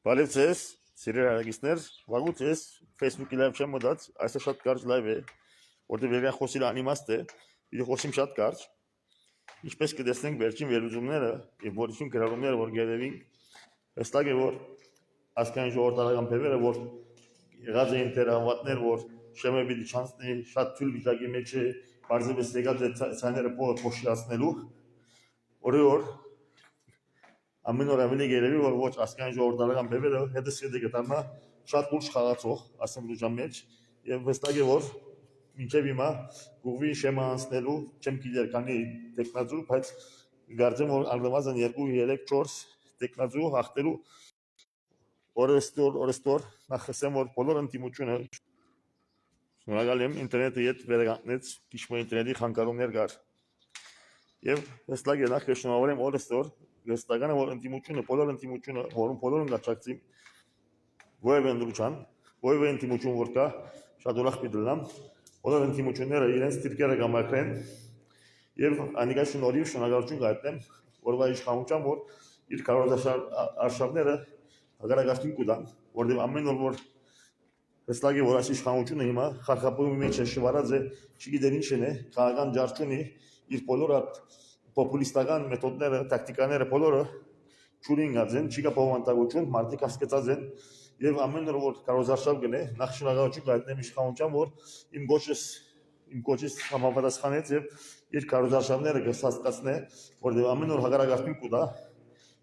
Բարև ձեզ, սիրելի հարագիստներ, վաղուց ես Facebook-ի live չեմ մտած, այսօր շատ կարճ live է, որտեղ վերջին խոսիլ անիմաստ է, պիտի խոսիմ շատ կարճ։ Ինչպես կտեսնենք վերջին վերլուծումները եւ որոշին գրառումները, որ գերեվին, հստակ է, որ ասկային ժողովրդական բևերը, որ եղած էին տերահավատներ, որ շեմը պիտի չանցնի, շատ թույլ վիճակի մեջ է, բարձրապես եկած է ցաները փոշիացնելու, որ ամեն օր ավելի գերեվի, որ ոչ ասկային ժողովրդական բևերը հետս հետը կտարնա շատ լուրջ խաղացող ասեմբլուժան մեջ եւ վստահ է, որ մինչեւ հիմա գուղվի շեմը անցնելու չեմ գիտեր քանի տեխնազու, բայց գարձեմ, որ ալդամազն 2, 3, 4 տեխնազու հաղթելու օրստոր նախսեմ, որ բոլոր ընտիմությունը շնորհակալ եմ ինտերնետի հետ վերականգնեց քիչ ինտերնետի խանգարումներ կար եւ վստահ է նախ շնորհավորեմ օրստոր Գստականը որ ընտիմությունը, բոլոր ընտիմությունը, որում բոլորն գաչակցի ովև ընդրուչան, ովև ընտիմություն որ կա, շատ ուրախ պիտելամ, բոլոր ընտիմությունները իրենց դիրքերը կամակրեն եւ անիկա շնորհիվ շնորհակալություն կայտնեմ, որովհետեւ իշխանության որ իր կարողաշարները հագարակաշտին կուտան, որտեղ ամեն օր որ վստահ է որ այս իշխանությունը հիմա խարխապոյի մեջ է շվարած է, չգիտեր ինչն է, քաղաքական ջարդունի իր բոլոր պոպուլիստական մեթոդները, տակտիկաները բոլորը ճուրինգած են, չի կա բովանդակություն, մարդիկ հասկացած են եւ ամեն օր որ կարոզարշավ գնե, նախ շնորհակալություն կայտնեմ իշխանության, որ իմ կոչից համապատասխանեց եւ իր կարոզարշավները կհասկացնե, որտեղ ամեն օր հագարակաշտին կուտա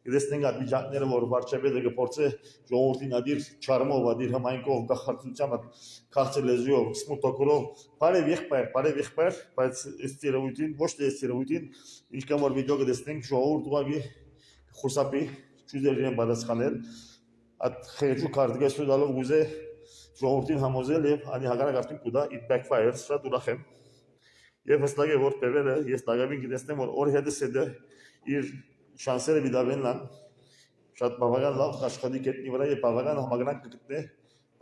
Գտեսնենք այդ վիճակները, որ վարչապետը կփորձե ժողովրդին ադիր չարմով, ադիր համայնքով, գախարտությամբ, քաղցր լեզուով, սմուտոկորով, բարև եղբայր, բայց ըստ երևույթին, ոչ թե ըստ երևույթին, ինչքան որ վիդեո կտեսնենք, ժողովուրդ ուղղակի խուսափի, չուզեր իրեն պատասխանել, այդ խեղճու քարտեզը դալով ուզե ժողովրդին համոզել եւ անի հակառակորդին կուտա, it backfires, շատ ուրախ եմ։ Եվ հստակ է, որ բևերը ես դակավին կտեսնեմ, որ օր հետս հետը իր շանսերը վիդավենլան շատ բավական լավ աշխատի կետնի վրա եւ բավական համագրանք կգտնե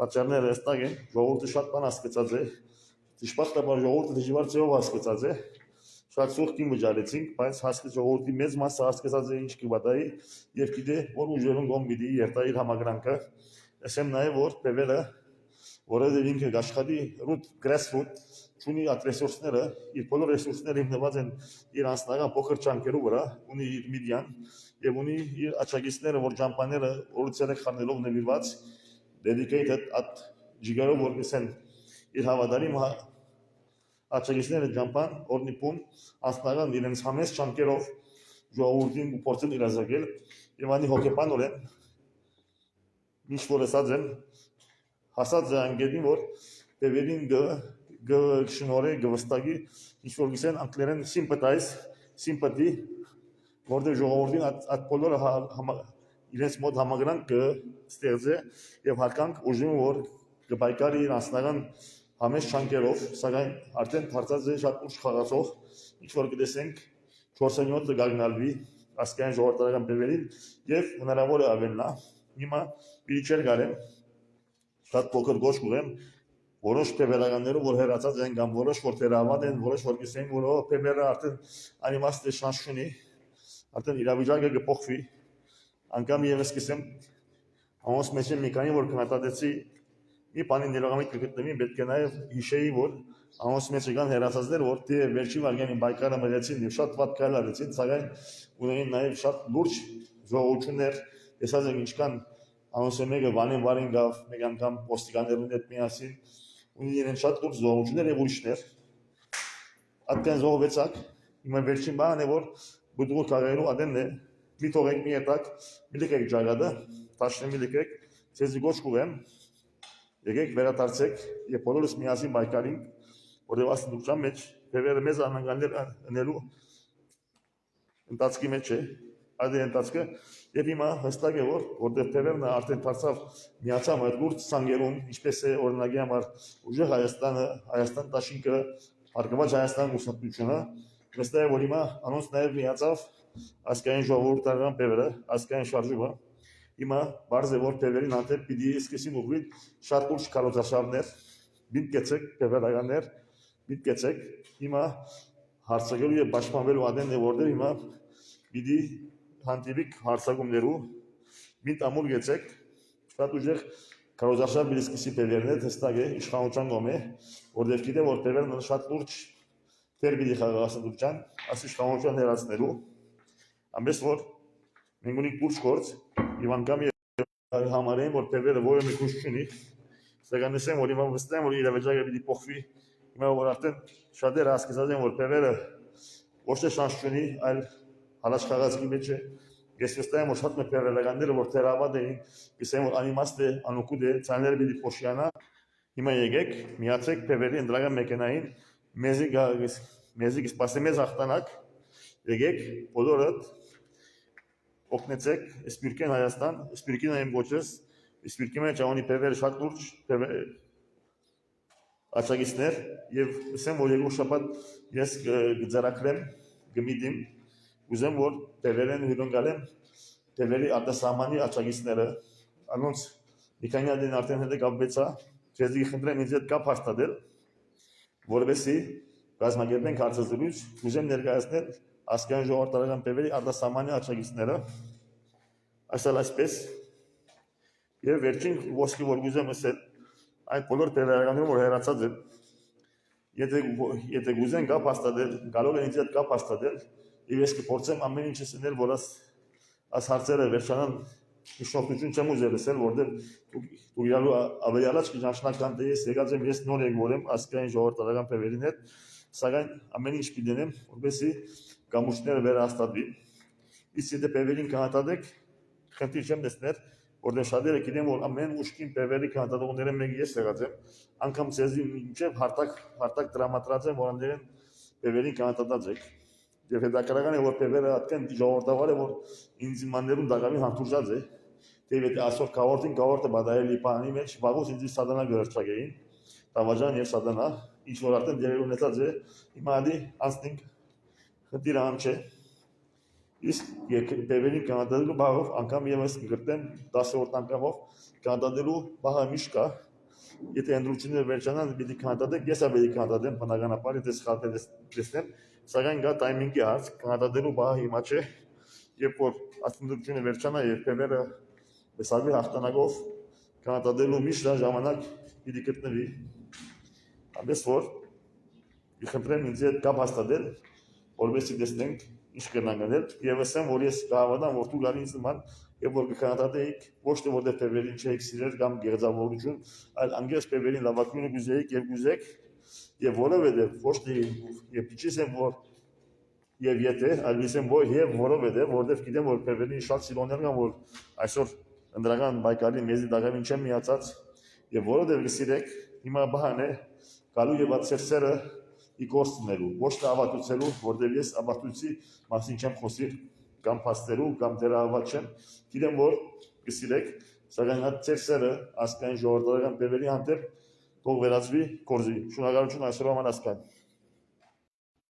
պատճառները հստակ են ժողովուրդը շատ բան հասկացած է դժբախտաբար ժողովուրդը դժվար ձեով հասկացած է շատ սուղտին վճարեցինք բայց հասկացած ժողովրդի մեծ մասը հասկացած է ինչ կվատայի եւ գիտե որ ուժերուն գոմ պիտի երթա իր համագրանքը ասեմ նաեւ որ բևերը որովհետեւ ինքը աշխատի root grassroot ունի այդ ռեսուրսները, իր բոլոր ռեսուրսները հիմնված են իր անձնական փոքր ճանկերու վրա, ունի իր միդիան եւ ունի իր աչագիստները, որ ճամփաները օրուցերը խառնելով նվիրված dedicated at ջիգարով որ գսեն իր հավատարիմ աչագիստները ճամփան օրնիպուն անձնական իրենց համես ճանկերով ժողովրդին փորձեն իրազեկել եւ անի հոգեբանորեն ինչ որ ասած են հասած անգեդին որ բևերին գշնորե գվստագի ինչ որ գիսեն անգլերեն sympathy որտեղ ժողովրդին այդ բոլորը իրենց մոտ համագրանք կստեղծե եւ հարկանք ուժում որ կպայքարի իր անձնական համես չանկերով սակայն արդեն դարձած է շատ ուժ խաղացող ինչ որ կտեսենք 4-7-ը գագնալվի ասկային ժողովրդական բևերին եւ հնարավոր է ավելնա հիմա պիչեր գարեմ շատ փոքր գոչ կուղեմ որոշ բևերականներով որ հերացած են կամ որոշ որ թերավատ են որոշ որ գիսեն որ բևերը արդեն անիմաստ է շանս ունի արդեն իրավիճակը կփոխվի անգամ եւս գիսեմ ամոս մեջ մի քանի որ քննադատեցի մի բանի ներողամիտ կգտնվի պետք է նաեւ հիշեի որ ամոս մեջ կան հերացածներ որ դե վերջի վարքյանին բայկարը մղեցին եւ շատ վատ կայլ արեցին սակայն ունեին նաեւ շատ լուրջ զողություններ տեսած են ինչքան ամոսը մեկը վանեն վարին գավ մեկ անգամ ոստիկաններուն հետ միասին ունի իրեն շատ լուրջ զողություններ եւ ուրիշներ այդքան զողվեցակ հիմա վերջին բանը որ բուդուղ կարերու ադենն է մի թողեք մի ետակ մի լեկեք ջագադը տաշնի մի լեկեք ցեզի գոչ կուղեմ եկեք վերադարձեք եւ բոլորս միասին բայկարինք որովհետեւ ասում դուքան մեջ բևերը մեզ անհանգալներ անելու ընթացքի մեջ է այդ ընթացքը եւ հիմա հստակ է որ որտեղ բևերն արդեն դարձավ միացավ այդ լուրջ ցանգերուն ինչպես է օրինակի համար ուժեղ Հայաստան տաշինքը Արկված Հայաստան ուսումնությունը վստահ է որ հիմա անոնց նաեւ միացավ ասկային ժողովրդական բևերը ասկային շարժումը հիմա բարձ է որ բևերին հանդեպ պիտի սկսին ուղղել շատ լուրջ կարոզարշավներ բինկեցեք բևերականներ բինկեցեք հիմա հարցակելու եւ պաշտպանվելու ադեն է որտեղ հիմա պիտի հանդիպիկ հարցակումներու մինտ ամուր գեցեք Շատ ուժեղ կարոզարշավ բիլիսկիսի պևերն է թստակ է իշխանության գոմե, որտեղ գիտեմ որ պևերն շատ լուրջ դեր պիտի խաղաղասնության, աս իշխանության հերացնելու, ամենս որ մենք ունենք լուրջ գործ, եւ անգամ համարեն որ պևերը որը մի քուշ չունի, սակայն ասեմ որ հիմա վստահ եմ որ իրավիճակը պիտի փոխվի, հիմա որ արդեն շատերը հասկացած են որ պևերը ոչ թե շանս չունի, այլ հալած խաղացքի մեջ է։ Ես վստահ եմ որ շատ մեծ պևերականները որ թերաբադ էին, գսեն որ անիմաստ է, անօգուտ է, ցաները պիտի փոշյանա։ Հիմա եկեք, միացեք պևերի ընդրական մեքենային, մեզի սպասի մեզ հաղթանակ, եկեք, բոլորդ օգնեցեք Սպիրկեն Հայաստան, Սպիրկին այն ոչես, Սպիրկի մեջ անի պևերը շատ լուրջ աչագիստներ եւ ասեմ որ երկու շաբաթ ես գծարակրեմ գմիդիմ ուզեմ որ պևերեն հյուրընկալեմ պևերի արտասահմանի աչագիստները անոնց Նիքանյադին արդեն հետ կապվեցա ձեզի խնդրեմ ինձ հետ կապ հաստատել որովհետեւ կազմակերպենք հարցազրույց ուզեմ ներկայացնել ասկան ժողովրդական պևերի արտասահմանի աչագիստները ասել այսպես եւ վերջին ոսկի որ ուզեմ ասել այդ բոլոր պևերականները որ հերացած են եթե գուզեն կապ հաստատել կարող են ինձ հետ կապ հաստատել եւ ես կփորձեմ ամեն ինչ ասել որ աս հարցերը վերջանան իշխանություն չեմ ուզել ասել որտեղ դու իրալու ավելի առաջ կնաշնական դես եկած եմ ես նոր եկորեմ ասկային ժողովրդական պևերին հետ սակայն ամեն ինչ պիտենեմ որպեսզի գամուշները վերահաստատվի իսկ եթե պևերին կհատատեք խնդիր չեմ տեսնել որտեղ շատերը գիտեն որ ամեն ուշքին պևերի կանտատողները մեկ ես եղած եմ անգամ ցեզի մինչև հարտակ դրամատրած եմ որ անդերեն պևերին կանտատած եք եւ հետաքրական է որ պևերը այդքան ժողովրդավար է որ ինձ իմաններուն դակավին հանդուրժած է դե եթե այսօր կավորտը բադայելի բանի մեջ վաղուց ինձ սատանա գերչագեին տավաժան եւ սատանա ինչ որ արդեն դերեր ունեցած է հիմա ադի անցնենք խնդիրը ան չէ իսկ պևերին կանտատելու բաղով անգամ եւս գրտեմ 10-րդ անգամով կանտատելու բաղը միշտ կա եթե ընդրությունները վերջանան պիտի կանտատեք ես ավելի կանտատեմ բնականաբար եթե սխալ տեսնեմ սակայն գա տայմինգի հարց կանտատելու բաղը հիմա չէ երբ որ ընդրությունը վերջանա եւ պևերը բեսալվի հաղթանակով կանտատելու միշտ ժամանակ պիտի գտնվի ամենս որ իխնդրեմ ինձ հետ կապ հաստատել որովհետեւ տեսնենք ինչ կնանք անել եւ ասեմ որ ես կհավատամ որ դու գալի ինձ նման եւ որ կկանտատեիք ոչ թե որտեղ պևերին չեք սիրել կամ գեղձավորություն այլ անգես պևերին լավակույնը գուզեիք եւ գուզեք եւ որովհետեւ ոչ թե եւ իջեցեմ որ եւ եթե այլիսեմ որ եւ որովհետեւ որտեղ գիտեմ որ պևերին շատ սիրողներ կան որ այսօր ընդրական բայկալի մեզի դակամին չեմ միացած եւ որովհետեւ գսիրեք հիմա բան է գալու եւ ացերսերը իգործնելու ոչ թե ավատուցելու որտեղ ես ավատուցի մասին չեմ խոսի կամ փաստերու կամ դերահավատ չեմ գիտեմ որ գսիրեք սակայն այդ ծերսերը ասկային ժողովրդական պևերի հանդեպ թող վերածվի կորզի շնորհակալություն այսօրվա համար ասկան